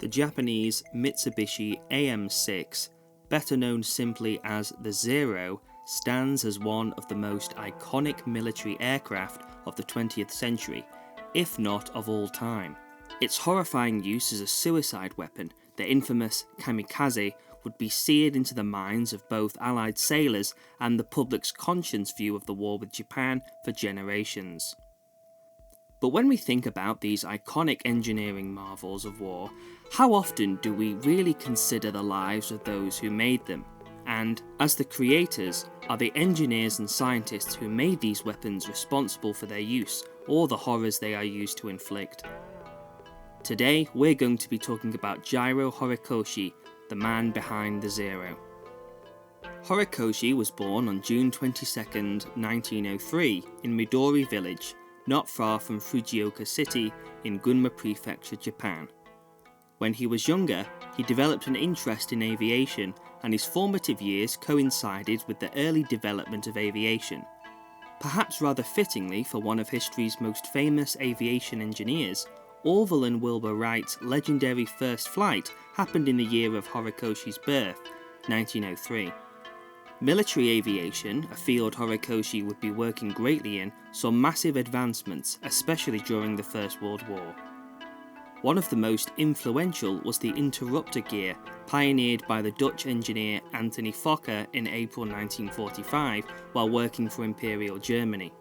The Japanese Mitsubishi AM6, better known simply as the Zero, stands as one of the most iconic military aircraft of the 20th century, if not of all time. Its horrifying use as a suicide weapon, the infamous kamikaze, would be seared into the minds of both Allied sailors and the public's conscience view of the war with Japan for generations. But when we think about these iconic engineering marvels of war, how often do we really consider the lives of those who made them? And, as the creators, are the engineers and scientists who made these weapons responsible for their use, or the horrors they are used to inflict? Today, we're going to be talking about Jiro Horikoshi, the man behind the Zero. Horikoshi was born on June 22, 1903, in Midori Village, not far from Fujioka City in Gunma Prefecture, Japan. When he was younger, he developed an interest in aviation, and his formative years coincided with the early development of aviation. Perhaps rather fittingly for one of history's most famous aviation engineers, Orville and Wilbur Wright's legendary first flight happened in the year of Horikoshi's birth, 1903. Military aviation, a field Horikoshi would be working greatly in, saw massive advancements, especially during the First World War. One of the most influential was the interrupter gear, pioneered by the Dutch engineer Anthony Fokker in April 1945 while working for Imperial Germany.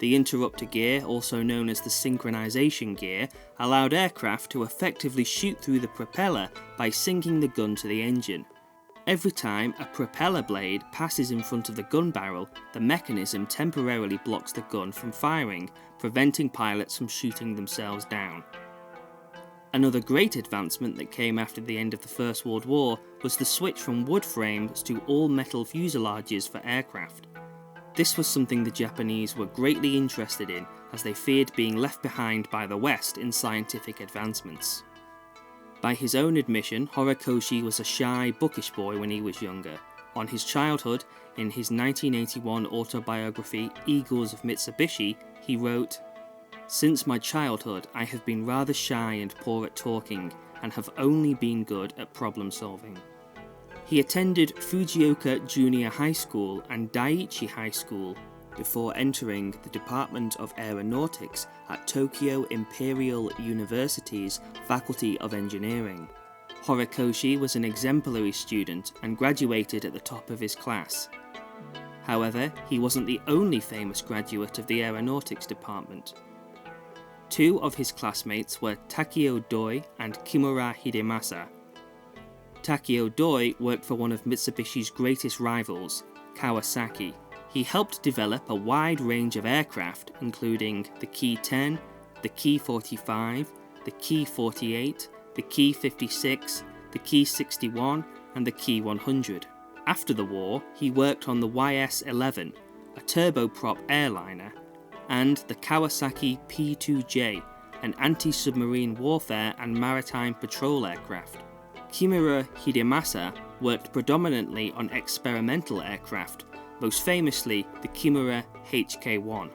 The interrupter gear, also known as the synchronization gear, allowed aircraft to effectively shoot through the propeller by sinking the gun to the engine. Every time a propeller blade passes in front of the gun barrel, the mechanism temporarily blocks the gun from firing, preventing pilots from shooting themselves down. Another great advancement that came after the end of the First World War was the switch from wood frames to all-metal fuselages for aircraft. This was something the Japanese were greatly interested in, as they feared being left behind by the West in scientific advancements. By his own admission, Horikoshi was a shy, bookish boy when he was younger. On his childhood, in his 1981 autobiography Eagles of Mitsubishi, he wrote, "Since my childhood, I have been rather shy and poor at talking, and have only been good at problem solving." He attended Fujioka Junior High School and Daiichi High School before entering the Department of Aeronautics at Tokyo Imperial University's Faculty of Engineering. Horikoshi was an exemplary student and graduated at the top of his class. However, he wasn't the only famous graduate of the Aeronautics department. Two of his classmates were Takeo Doi and Kimura Hidemasa. Takeo Doi worked for one of Mitsubishi's greatest rivals, Kawasaki. He helped develop a wide range of aircraft, including the Ki-10, the Ki-45, the Ki-48, the Ki-56, the Ki-61, and the Ki-100. After the war, he worked on the YS-11, a turboprop airliner, and the Kawasaki P-2J, an anti-submarine warfare and maritime patrol aircraft. Kimura Hidemasa worked predominantly on experimental aircraft, most famously the Kimura HK-1.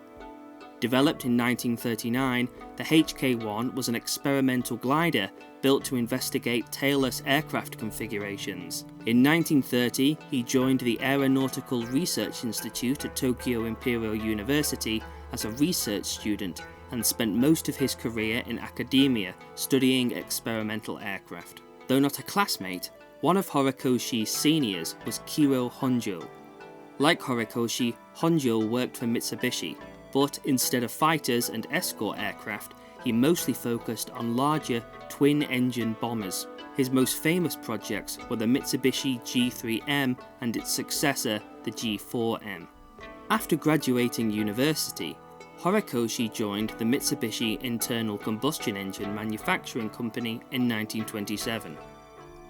Developed in 1939, the HK-1 was an experimental glider built to investigate tailless aircraft configurations. In 1930, he joined the Aeronautical Research Institute at Tokyo Imperial University as a research student and spent most of his career in academia studying experimental aircraft. Though not a classmate, one of Horikoshi's seniors was Kiro Honjo. Like Horikoshi, Honjo worked for Mitsubishi, but instead of fighters and escort aircraft, he mostly focused on larger twin-engine bombers. His most famous projects were the Mitsubishi G3M and its successor, the G4M. After graduating university, Horikoshi joined the Mitsubishi Internal Combustion Engine Manufacturing Company in 1927.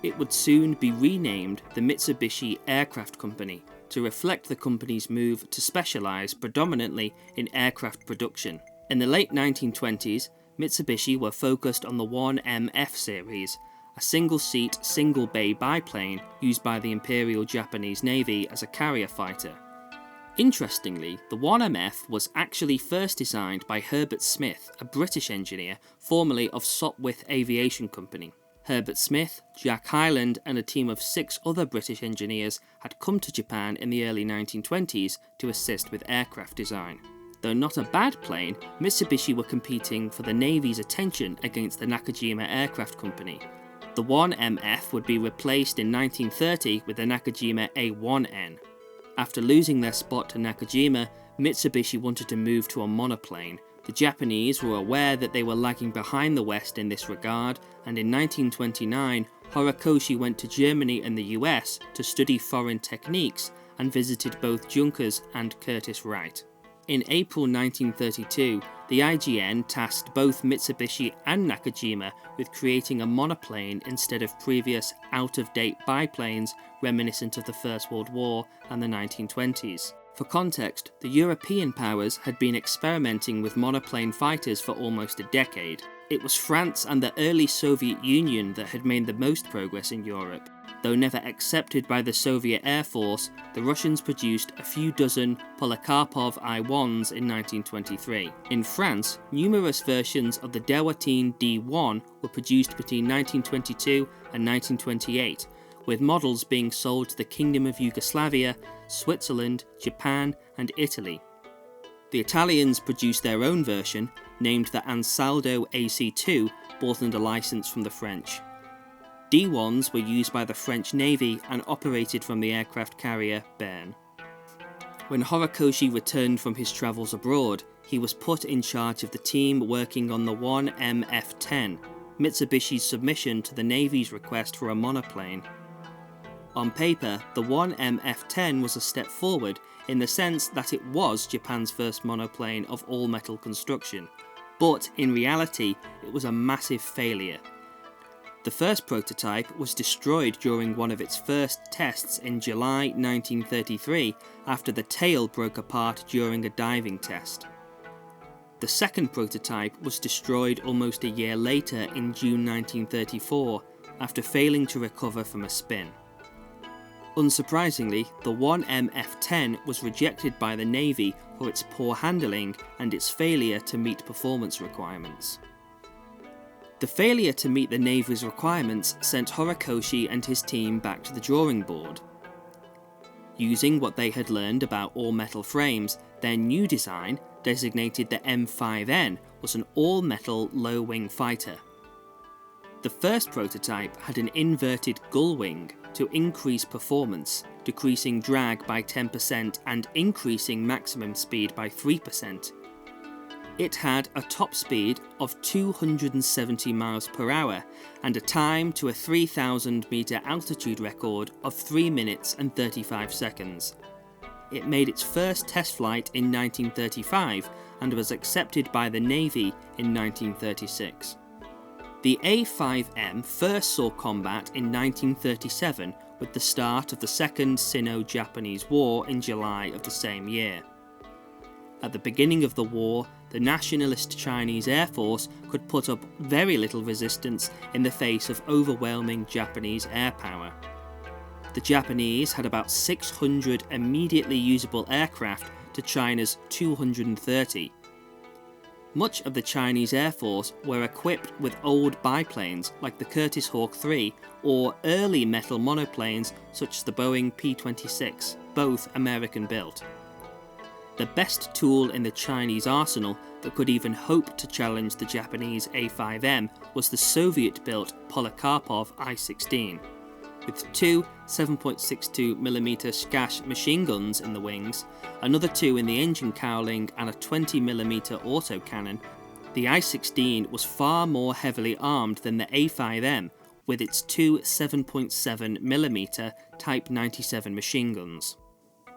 It would soon be renamed the Mitsubishi Aircraft Company to reflect the company's move to specialise predominantly in aircraft production. In the late 1920s, Mitsubishi were focused on the 1MF series, a single-seat, single-bay biplane used by the Imperial Japanese Navy as a carrier fighter. Interestingly, the 1MF was actually first designed by Herbert Smith, a British engineer, formerly of Sopwith Aviation Company. Herbert Smith, Jack Hyland and a team of 6 other British engineers had come to Japan in the early 1920s to assist with aircraft design. Though not a bad plane, Mitsubishi were competing for the Navy's attention against the Nakajima Aircraft Company. The 1MF would be replaced in 1930 with the Nakajima A1N. After losing their spot to Nakajima, Mitsubishi wanted to move to a monoplane. The Japanese were aware that they were lagging behind the West in this regard, and in 1929, Horikoshi went to Germany and the US to study foreign techniques and visited both Junkers and Curtiss Wright. In April 1932, the IGN tasked both Mitsubishi and Nakajima with creating a monoplane instead of previous out-of-date biplanes reminiscent of the First World War and the 1920s. For context, the European powers had been experimenting with monoplane fighters for almost a decade. It was France and the early Soviet Union that had made the most progress in Europe. Though never accepted by the Soviet Air Force, the Russians produced a few dozen Polikarpov I-1s in 1923. In France, numerous versions of the Dewatine D1 were produced between 1922 and 1928, with models being sold to the Kingdom of Yugoslavia, Switzerland, Japan and Italy. The Italians produced their own version, named the Ansaldo AC2, bought under license from the French. D1s were used by the French Navy and operated from the aircraft carrier Bern. When Horikoshi returned from his travels abroad, he was put in charge of the team working on the 1MF-10, Mitsubishi's submission to the Navy's request for a monoplane. On paper, the 1MF-10 was a step forward in the sense that it was Japan's first monoplane of all-metal construction, but in reality it was a massive failure. The first prototype was destroyed during one of its first tests in July 1933 after the tail broke apart during a diving test. The second prototype was destroyed almost a year later in June 1934 after failing to recover from a spin. Unsurprisingly, the 1MF-10 was rejected by the Navy for its poor handling and its failure to meet performance requirements. The failure to meet the Navy's requirements sent Horikoshi and his team back to the drawing board. Using what they had learned about all-metal frames, their new design, designated the M5N, was an all-metal low-wing fighter. The first prototype had an inverted gull wing to increase performance, decreasing drag by 10% and increasing maximum speed by 3%. It had a top speed of 270 miles per hour and a time to a 3,000 metre altitude record of 3 minutes and 35 seconds. It made its first test flight in 1935 and was accepted by the Navy in 1936. The A5M first saw combat in 1937 with the start of the Second Sino-Japanese War in July of the same year. At the beginning of the war, the nationalist Chinese Air Force could put up very little resistance in the face of overwhelming Japanese air power. The Japanese had about 600 immediately usable aircraft to China's 230. Much of the Chinese Air Force were equipped with old biplanes like the Curtiss Hawk III or early metal monoplanes such as the Boeing P-26, both American-built. The best tool in the Chinese arsenal that could even hope to challenge the Japanese A5M was the Soviet-built Polikarpov I-16. With two 7.62mm Skash machine guns in the wings, another two in the engine cowling and a 20mm autocannon, the I-16 was far more heavily armed than the A5M with its two 7.7mm Type 97 machine guns.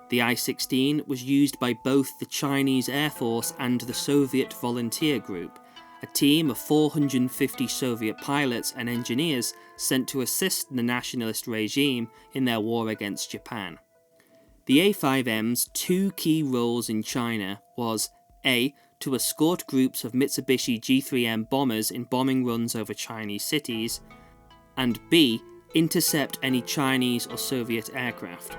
The I-16 was used by both the Chinese Air Force and the Soviet Volunteer Group, a team of 450 Soviet pilots and engineers sent to assist the nationalist regime in their war against Japan. The A5M's two key roles in China was A. to escort groups of Mitsubishi G3M bombers in bombing runs over Chinese cities, and B. intercept any Chinese or Soviet aircraft.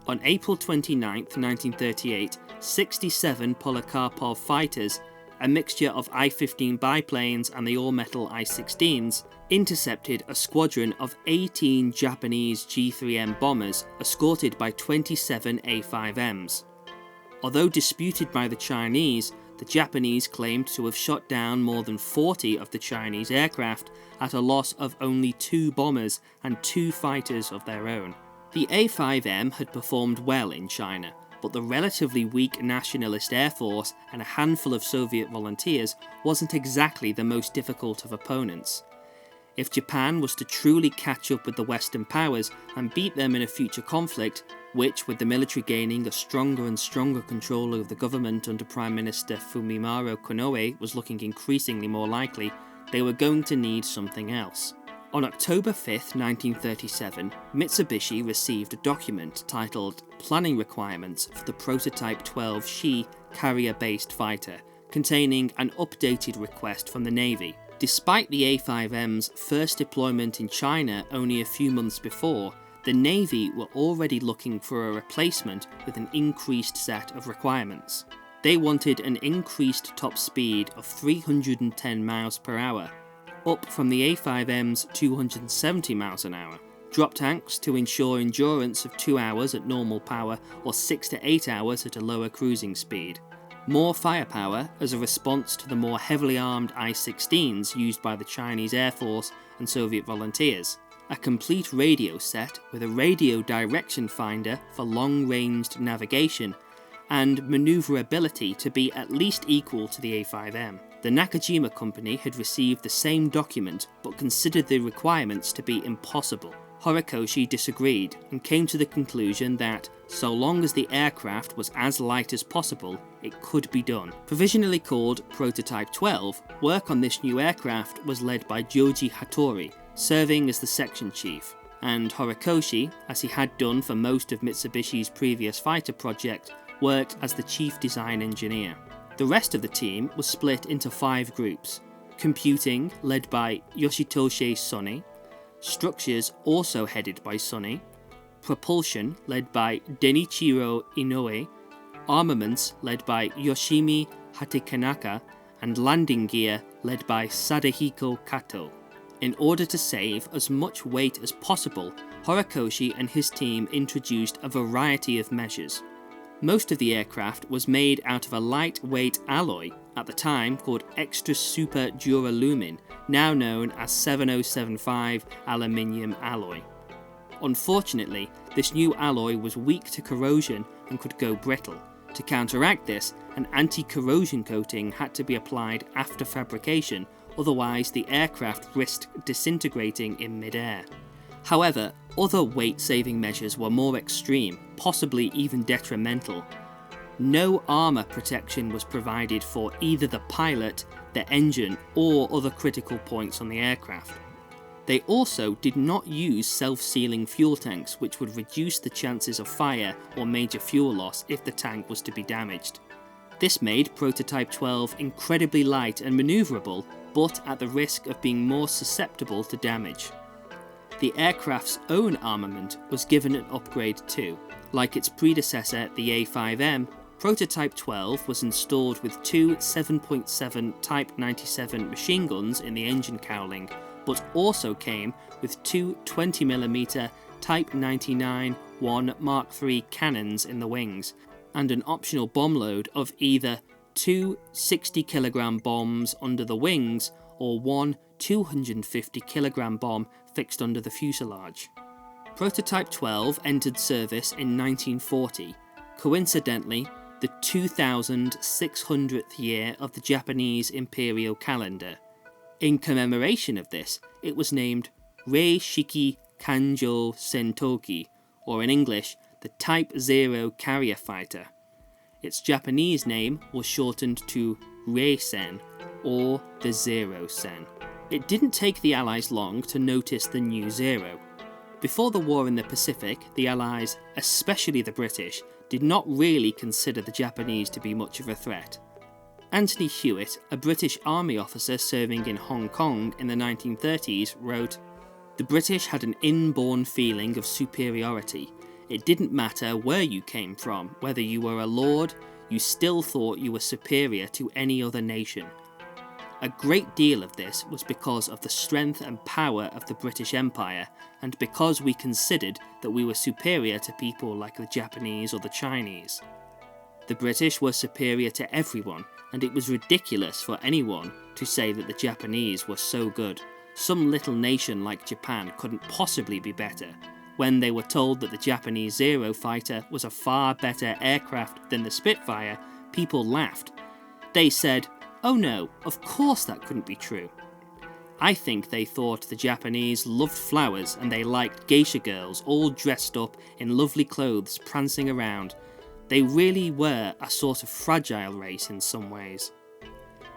On April 29, 1938, 67 Polikarpov fighters, a mixture of I-15 biplanes and the all-metal I-16s, intercepted a squadron of 18 Japanese G3M bombers escorted by 27 A5Ms. Although disputed by the Chinese, the Japanese claimed to have shot down more than 40 of the Chinese aircraft at a loss of only 2 bombers and 2 fighters of their own. The A5M had performed well in China, but the relatively weak nationalist air force and a handful of Soviet volunteers wasn't exactly the most difficult of opponents. If Japan was to truly catch up with the Western powers and beat them in a future conflict, which, with the military gaining a stronger and stronger control over the government under Prime Minister Fumimaro Konoe was looking increasingly more likely, they were going to need something else. On October 5, 1937, Mitsubishi received a document titled Planning Requirements for the Prototype 12C carrier-based fighter, containing an updated request from the Navy. Despite the A5M's first deployment in China only a few months before, the Navy were already looking for a replacement with an increased set of requirements. They wanted an increased top speed of 310 miles per hour, up from the A5M's 270 miles an hour. Drop tanks to ensure endurance of 2 hours at normal power or 6 to 8 hours at a lower cruising speed. More firepower as a response to the more heavily armed I-16s used by the Chinese Air Force and Soviet volunteers. A complete radio set with a radio direction finder for long-ranged navigation and manoeuvrability to be at least equal to the A5M. The Nakajima Company had received the same document but considered the requirements to be impossible. Horikoshi disagreed and came to the conclusion that, so long as the aircraft was as light as possible, it could be done. Provisionally called Prototype 12, work on this new aircraft was led by Joji Hattori, serving as the section chief, and Horikoshi, as he had done for most of Mitsubishi's previous fighter project, worked as the chief design engineer. The rest of the team was split into 5 groups: computing, led by Yoshitoshi Soni; structures, also headed by Soni; propulsion, led by Denichiro Inoue; armaments, led by Yoshimi Hatekanaka; and landing gear, led by Sadehiko Kato. In order to save as much weight as possible, Horikoshi and his team introduced a variety of measures. Most of the aircraft was made out of a lightweight alloy, at the time called Extra Super Duralumin, now known as 7075 aluminium alloy. Unfortunately, this new alloy was weak to corrosion and could go brittle. To counteract this, an anti-corrosion coating had to be applied after fabrication, otherwise the aircraft risked disintegrating in mid-air. However, other weight-saving measures were more extreme, possibly even detrimental. No armour protection was provided for either the pilot, the engine, or other critical points on the aircraft. They also did not use self-sealing fuel tanks, which would reduce the chances of fire or major fuel loss if the tank was to be damaged. This made Prototype 12 incredibly light and manoeuvrable, but at the risk of being more susceptible to damage. The aircraft's own armament was given an upgrade too. Like its predecessor, the A5M, Prototype 12 was installed with 2 7.7 Type 97 machine guns in the engine cowling, but also came with 2 20mm Type 99-1 Mark III cannons in the wings, and an optional bomb load of either 2 60kg bombs under the wings or 1 250kg bomb fixed under the fuselage. Prototype 12 entered service in 1940, coincidentally the 2600th year of the Japanese imperial calendar. In commemoration of this, it was named Rei Shiki Kanjo Sentoki, or in English, the Type 0 Carrier Fighter. Its Japanese name was shortened to Rei-sen, or the Zero Sen. It didn't take the Allies long to notice the new Zero. Before the war in the Pacific, the Allies, especially the British, did not really consider the Japanese to be much of a threat. Anthony Hewitt, a British Army officer serving in Hong Kong in the 1930s, wrote, "The British had an inborn feeling of superiority. It didn't matter where you came from, whether you were a lord, you still thought you were superior to any other nation. A great deal of this was because of the strength and power of the British Empire, and because we considered that we were superior to people like the Japanese or the Chinese. The British were superior to everyone, and it was ridiculous for anyone to say that the Japanese were so good. Some little nation like Japan couldn't possibly be better. When they were told that the Japanese Zero fighter was a far better aircraft than the Spitfire, people laughed. They said, "Oh no, of course that couldn't be true." I think they thought the Japanese loved flowers and they liked geisha girls all dressed up in lovely clothes prancing around. They really were a sort of fragile race in some ways.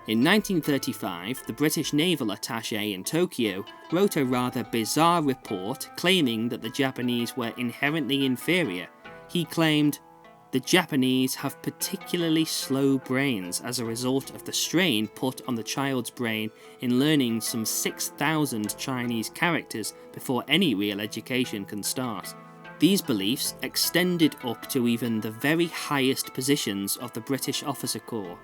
In 1935, the British naval attaché in Tokyo wrote a rather bizarre report claiming that the Japanese were inherently inferior. He claimed, "The Japanese have particularly slow brains as a result of the strain put on the child's brain in learning some 6,000 Chinese characters before any real education can start." These beliefs extended up to even the very highest positions of the British officer corps.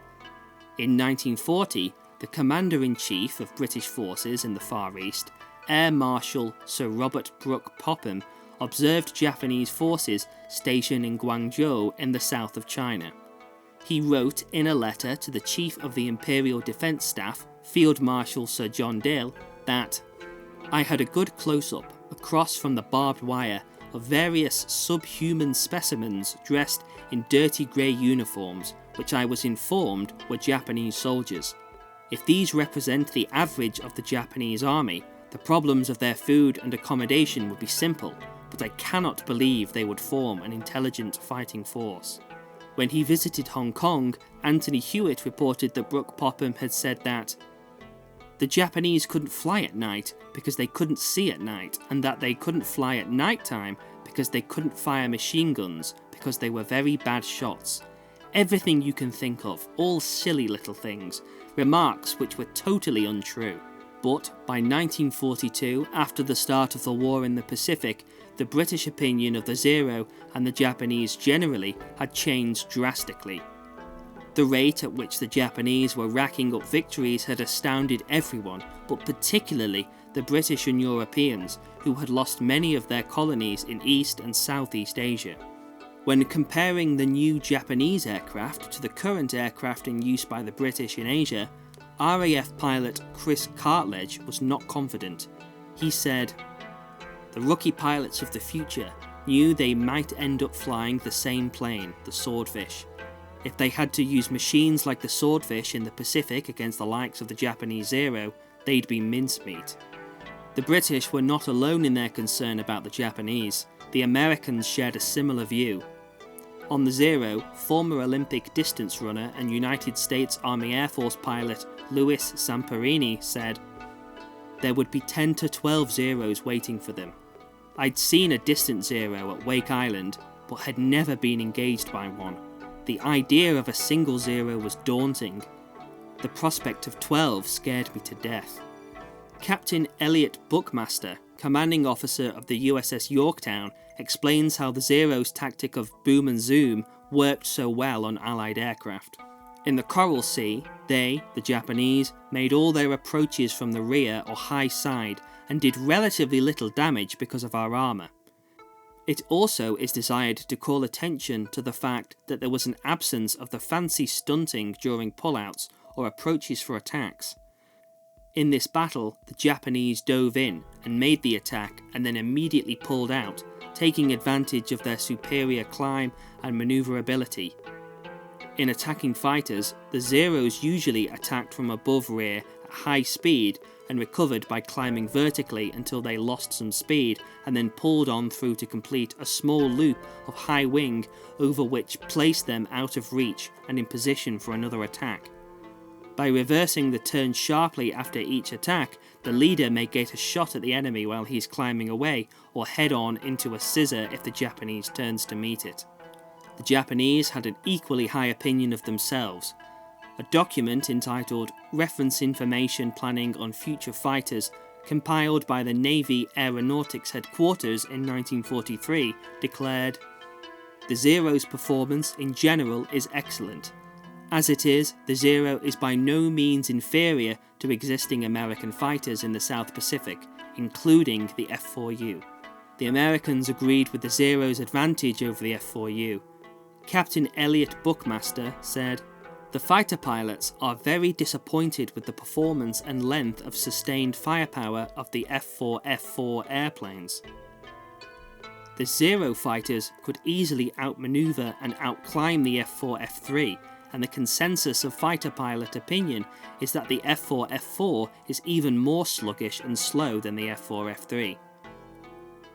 In 1940, the Commander-in-Chief of British forces in the Far East, Air Marshal Sir Robert Brooke Popham, observed Japanese forces stationed in Guangzhou in the south of China. He wrote in a letter to the Chief of the Imperial Defence Staff, Field Marshal Sir John Dale, that "I had a good close-up, across from the barbed wire, of various subhuman specimens dressed in dirty grey uniforms, which I was informed were Japanese soldiers. If these represent the average of the Japanese army, the problems of their food and accommodation would be simple, but I cannot believe they would form an intelligent fighting force." When he visited Hong Kong, Anthony Hewitt reported that Brooke Popham had said that the Japanese couldn't fly at night because they couldn't see at night, and that they couldn't fly at night time because they couldn't fire machine guns because they were very bad shots. Everything you can think of, all silly little things, remarks which were totally untrue. But by 1942, after the start of the war in the Pacific, the British opinion of the Zero and the Japanese generally had changed drastically. The rate at which the Japanese were racking up victories had astounded everyone, but particularly the British and Europeans, who had lost many of their colonies in East and Southeast Asia. When comparing the new Japanese aircraft to the current aircraft in use by the British in Asia, RAF pilot Chris Cartledge was not confident. He said, "The rookie pilots of the future knew they might end up flying the same plane, the Swordfish. If they had to use machines like the Swordfish in the Pacific against the likes of the Japanese Zero, they'd be mincemeat." The British were not alone in their concern about the Japanese. The Americans shared a similar view. On the Zero, former Olympic distance runner and United States Army Air Force pilot Louis Zamperini said, "There would be 10 to 12 Zeros waiting for them. I'd seen a distance Zero at Wake Island, but had never been engaged by one. The idea of a single Zero was daunting. The prospect of 12 scared me to death." Captain Elliot Buckmaster, commanding officer of the USS Yorktown, explains how the Zero's tactic of boom and zoom worked so well on Allied aircraft. In the Coral Sea, they, the Japanese, made all their approaches from the rear or high side and did relatively little damage because of our armour. It also is desired to call attention to the fact that there was an absence of the fancy stunting during pullouts or approaches for attacks. In this battle, the Japanese dove in and made the attack and then immediately pulled out, taking advantage of their superior climb and manoeuvrability. In attacking fighters, the Zeros usually attacked from above rear at high speed and recovered by climbing vertically until they lost some speed and then pulled on through to complete a small loop of high wing over which placed them out of reach and in position for another attack. By reversing the turn sharply after each attack, the leader may get a shot at the enemy while he's climbing away, or head on into a scissor if the Japanese turns to meet it. The Japanese had an equally high opinion of themselves. A document entitled Reference Information Planning on Future Fighters, compiled by the Navy Aeronautics Headquarters in 1943, declared, The Zero's performance in general is excellent. As it is, the Zero is by no means inferior to existing American fighters in the South Pacific, including the F-4U. The Americans agreed with the Zero's advantage over the F-4U. Captain Elliot Buckmaster said, "The fighter pilots are very disappointed with the performance and length of sustained firepower of the F-4F4 airplanes. The Zero fighters could easily outmaneuver and outclimb the F-4F3, and the consensus of fighter pilot opinion is that the F-4F4 is even more sluggish and slow than the F-4F3.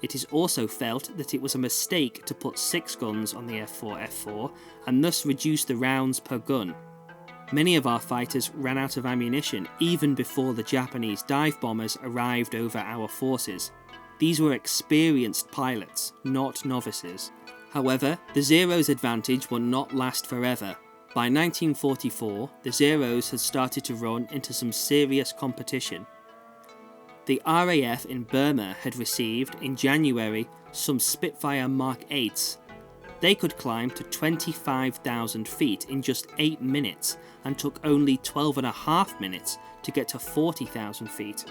It is also felt that it was a mistake to put 6 guns on the F-4F4 and thus reduce the rounds per gun. Many of our fighters ran out of ammunition even before the Japanese dive bombers arrived over our forces. These were experienced pilots, not novices." However, the Zero's advantage would not last forever. By 1944, the Zeros had started to run into some serious competition. The RAF in Burma had received, in January, some Spitfire Mark 8s. They could climb to 25,000 feet in just 8 minutes and took only 12.5 minutes to get to 40,000 feet.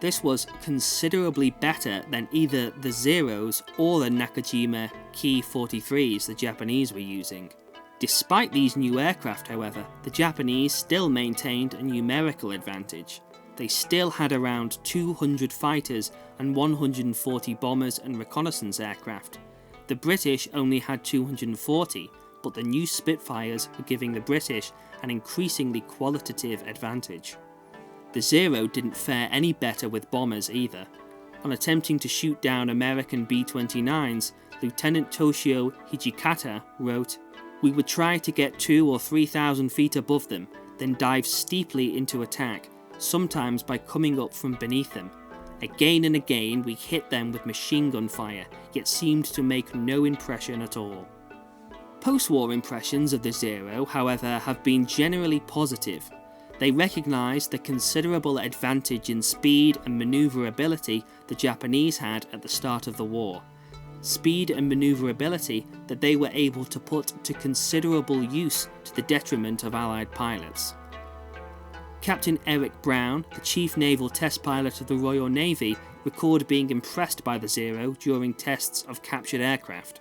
This was considerably better than either the Zeros or the Nakajima Ki 43s the Japanese were using. Despite these new aircraft, however, the Japanese still maintained a numerical advantage. They still had around 200 fighters and 140 bombers and reconnaissance aircraft. The British only had 240, but the new Spitfires were giving the British an increasingly qualitative advantage. The Zero didn't fare any better with bombers either. On attempting to shoot down American B-29s, Lieutenant Toshio Hijikata wrote, "We would try to get 2,000 or 3,000 feet above them, then dive steeply into attack, sometimes by coming up from beneath them. Again and again we hit them with machine gun fire, yet seemed to make no impression at all." Post-war impressions of the Zero, however, have been generally positive. They recognised the considerable advantage in speed and manoeuvrability the Japanese had at the start of the war. Speed and manoeuvrability that they were able to put to considerable use to the detriment of Allied pilots. Captain Eric Brown, the chief naval test pilot of the Royal Navy, recalled being impressed by the Zero during tests of captured aircraft.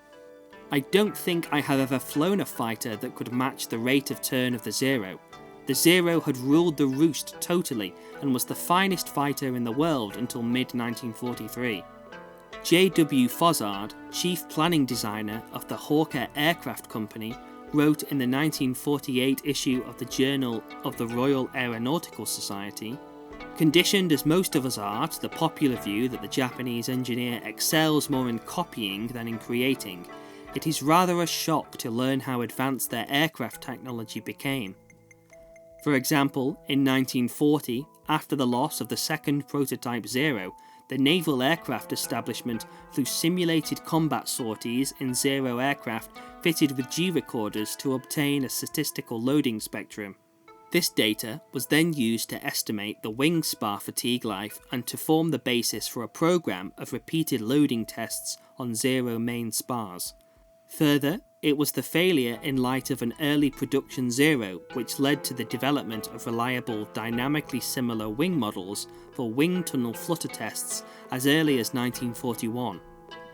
"I don't think I have ever flown a fighter that could match the rate of turn of the Zero. The Zero had ruled the roost totally and was the finest fighter in the world until mid-1943. J.W. Fozzard, chief planning designer of the Hawker Aircraft Company, wrote in the 1948 issue of the Journal of the Royal Aeronautical Society, "Conditioned as most of us are to the popular view that the Japanese engineer excels more in copying than in creating, it is rather a shock to learn how advanced their aircraft technology became. For example, in 1940, after the loss of the second prototype Zero, the Naval Aircraft Establishment flew simulated combat sorties in Zero aircraft fitted with G-recorders to obtain a statistical loading spectrum. This data was then used to estimate the wing spar fatigue life and to form the basis for a program of repeated loading tests on Zero main spars. Further, it was the failure in light of an early production Zero which led to the development of reliable, dynamically similar wing models for wing tunnel flutter tests as early as 1941.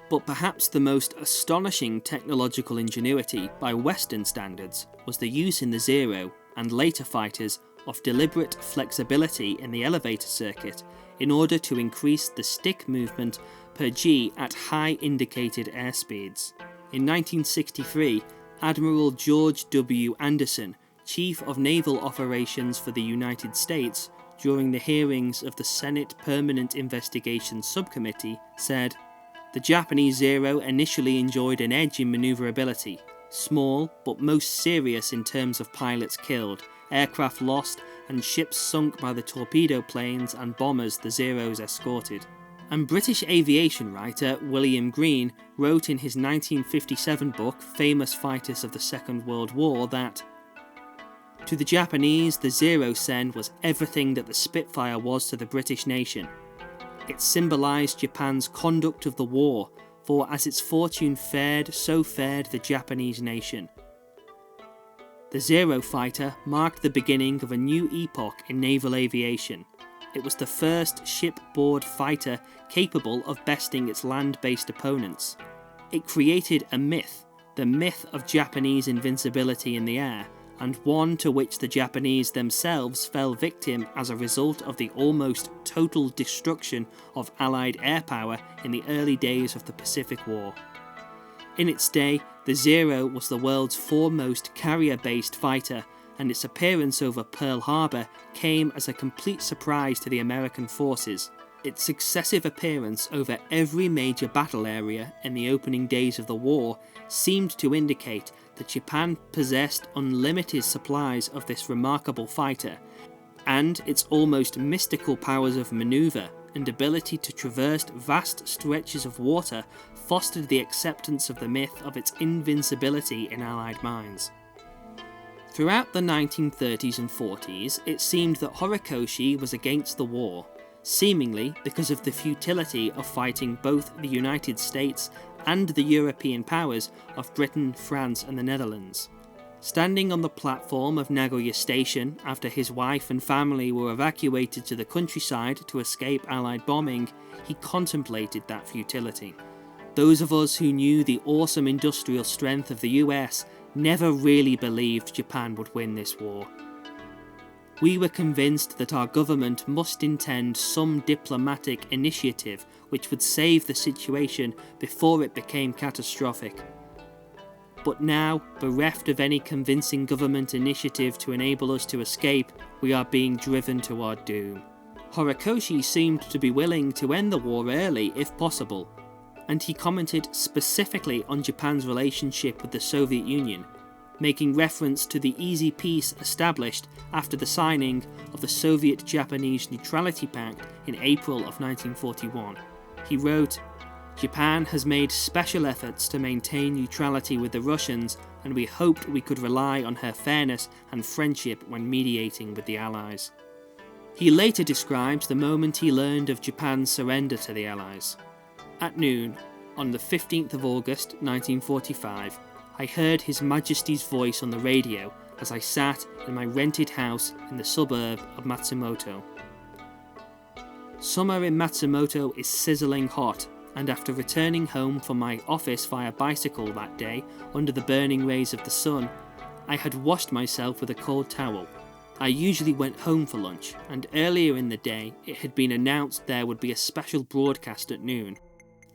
But perhaps the most astonishing technological ingenuity by Western standards was the use in the Zero and later fighters of deliberate flexibility in the elevator circuit in order to increase the stick movement per G at high indicated airspeeds. In 1963, Admiral George W. Anderson, Chief of Naval Operations for the United States, during the hearings of the Senate Permanent Investigation Subcommittee, said, "The Japanese Zero initially enjoyed an edge in manoeuvrability, small but most serious in terms of pilots killed, aircraft lost, and ships sunk by the torpedo planes and bombers the Zeros escorted." And British aviation writer William Green wrote in his 1957 book Famous Fighters of the Second World War that, "To the Japanese, the Zero Sen was everything that the Spitfire was to the British nation. It symbolised Japan's conduct of the war, for as its fortune fared, so fared the Japanese nation. The Zero fighter marked the beginning of a new epoch in naval aviation. It was the first shipboard fighter capable of besting its land-based opponents. It created a myth, the myth of Japanese invincibility in the air, and one to which the Japanese themselves fell victim as a result of the almost total destruction of Allied air power in the early days of the Pacific War. In its day, the Zero was the world's foremost carrier-based fighter, and its appearance over Pearl Harbor came as a complete surprise to the American forces. Its successive appearance over every major battle area in the opening days of the war seemed to indicate that Japan possessed unlimited supplies of this remarkable fighter, and its almost mystical powers of manoeuvre and ability to traverse vast stretches of water fostered the acceptance of the myth of its invincibility in Allied minds. Throughout the 1930s and 40s, it seemed that Horikoshi was against the war, seemingly because of the futility of fighting both the United States and the European powers of Britain, France and the Netherlands. Standing on the platform of Nagoya Station after his wife and family were evacuated to the countryside to escape Allied bombing, he contemplated that futility. Those of us who knew the awesome industrial strength of the US never really believed Japan would win this war. We were convinced that our government must intend some diplomatic initiative which would save the situation before it became catastrophic. But now, bereft of any convincing government initiative to enable us to escape, we are being driven to our doom. Horikoshi seemed to be willing to end the war early if possible, and he commented specifically on Japan's relationship with the Soviet Union, making reference to the easy peace established after the signing of the Soviet-Japanese Neutrality Pact in April of 1941. He wrote, "Japan has made special efforts to maintain neutrality with the Russians, and we hoped we could rely on her fairness and friendship when mediating with the Allies." He later described the moment he learned of Japan's surrender to the Allies. At noon, on the 15th of August 1945, I heard His Majesty's voice on the radio as I sat in my rented house in the suburb of Matsumoto. Summer in Matsumoto is sizzling hot, and after returning home from my office via bicycle that day under the burning rays of the sun, I had washed myself with a cold towel. I usually went home for lunch, and earlier in the day it had been announced there would be a special broadcast at noon.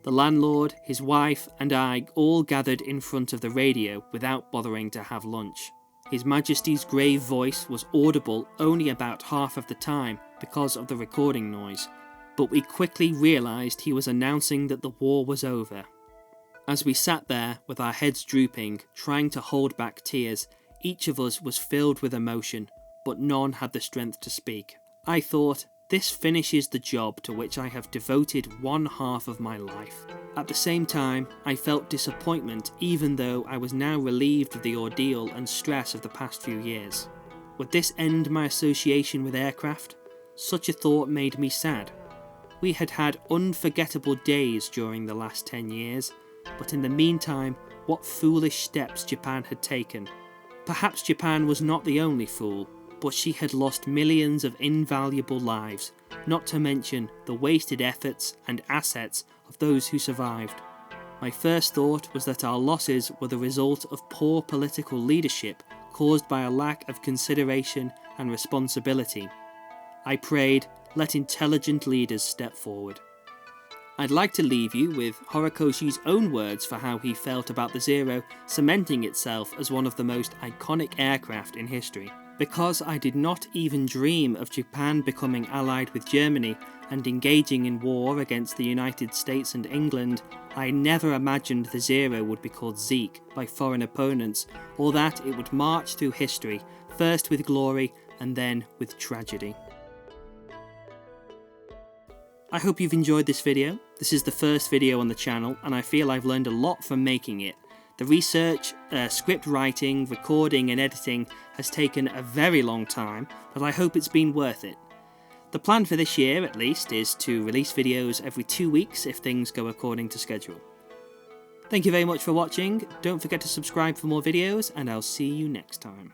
The landlord, his wife, and I all gathered in front of the radio without bothering to have lunch. His Majesty's grave voice was audible only about half of the time because of the recording noise, but we quickly realised he was announcing that the war was over. As we sat there with our heads drooping, trying to hold back tears, each of us was filled with emotion, but none had the strength to speak. I thought, this finishes the job to which I have devoted one half of my life. At the same time, I felt disappointment even though I was now relieved of the ordeal and stress of the past few years. Would this end my association with aircraft? Such a thought made me sad. We had had unforgettable days during the last 10 years, but in the meantime, what foolish steps Japan had taken. Perhaps Japan was not the only fool, but she had lost millions of invaluable lives, not to mention the wasted efforts and assets of those who survived. My first thought was that our losses were the result of poor political leadership caused by a lack of consideration and responsibility. I prayed, let intelligent leaders step forward. I'd like to leave you with Horikoshi's own words for how he felt about the Zero cementing itself as one of the most iconic aircraft in history. Because I did not even dream of Japan becoming allied with Germany and engaging in war against the United States and England, I never imagined the Zero would be called Zeke by foreign opponents, or that it would march through history, first with glory and then with tragedy. I hope you've enjoyed this video. This is the first video on the channel, and I feel I've learned a lot from making it. The research, script writing, recording and editing has taken a very long time, but I hope it's been worth it. The plan for this year, at least, is to release videos every 2 weeks if things go according to schedule. Thank you very much for watching, don't forget to subscribe for more videos, and I'll see you next time.